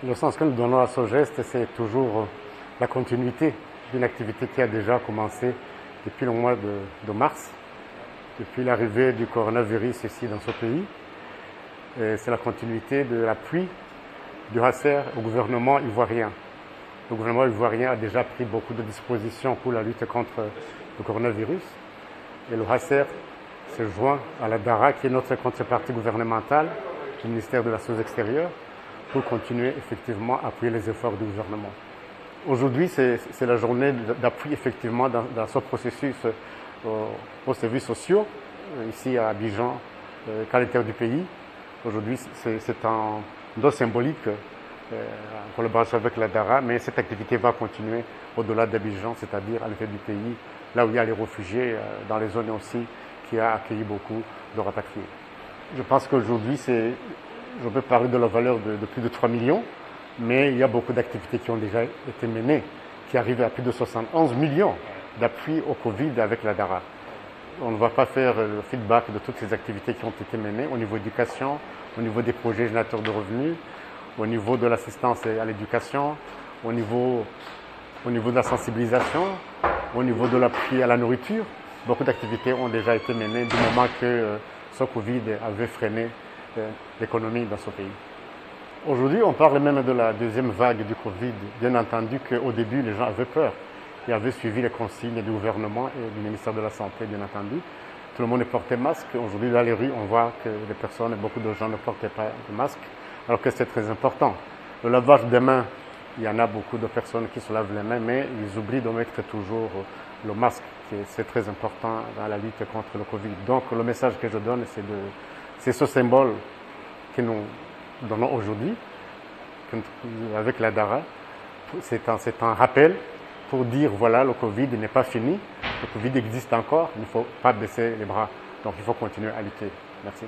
Le sens que nous donnons à ce geste, c'est toujours la continuité d'une activité qui a déjà commencé depuis le mois de mars, depuis l'arrivée du coronavirus ici dans ce pays. C'est la continuité de l'appui du HACER au gouvernement ivoirien. Le gouvernement ivoirien a déjà pris beaucoup de dispositions pour la lutte contre le coronavirus. Et le HACER se joint à la DARA, qui est notre contrepartie gouvernementale du ministère de la Chose extérieure, pour continuer effectivement à appuyer les efforts du gouvernement. Aujourd'hui, c'est la journée d'appui effectivement dans ce processus aux services sociaux, ici à Abidjan, capitale du pays. Aujourd'hui, c'est un don symbolique en collaboration avec la DARA, mais cette activité va continuer au-delà d'Abidjan, c'est-à-dire à l'intérieur du pays, là où il y a les réfugiés, dans les zones aussi qui a accueilli beaucoup de rapatriés. Je pense qu'aujourd'hui, je peux parler de la valeur de plus de 3 millions, mais il y a beaucoup d'activités qui ont déjà été menées, qui arrivent à plus de 71 millions d'appui au Covid avec la DARA. On ne va pas faire le feedback de toutes ces activités qui ont été menées au niveau éducation, au niveau des projets générateurs de revenus, au niveau de l'assistance à l'éducation, au niveau de la sensibilisation, au niveau de l'appui à la nourriture. Beaucoup d'activités ont déjà été menées du moment que ce Covid avait freiné l'économie dans ce pays. Aujourd'hui, on parle même de la deuxième vague du Covid. Bien entendu qu'au début, les gens avaient peur. Ils avaient suivi les consignes du gouvernement et du ministère de la Santé, bien entendu. Tout le monde portait masque. Aujourd'hui, dans les rues, on voit que les personnes, beaucoup de gens ne portaient pas de masque, alors que c'est très important. Le lavage des mains, il y en a beaucoup de personnes qui se lavent les mains, mais ils oublient de mettre toujours le masque, c'est très important dans la lutte contre le Covid. Donc, le message que je donne, c'est ce symbole que nous donnons aujourd'hui, avec la DARA. C'est un rappel pour dire, voilà, le Covid n'est pas fini, le Covid existe encore, il ne faut pas baisser les bras. Donc, il faut continuer à lutter. Merci.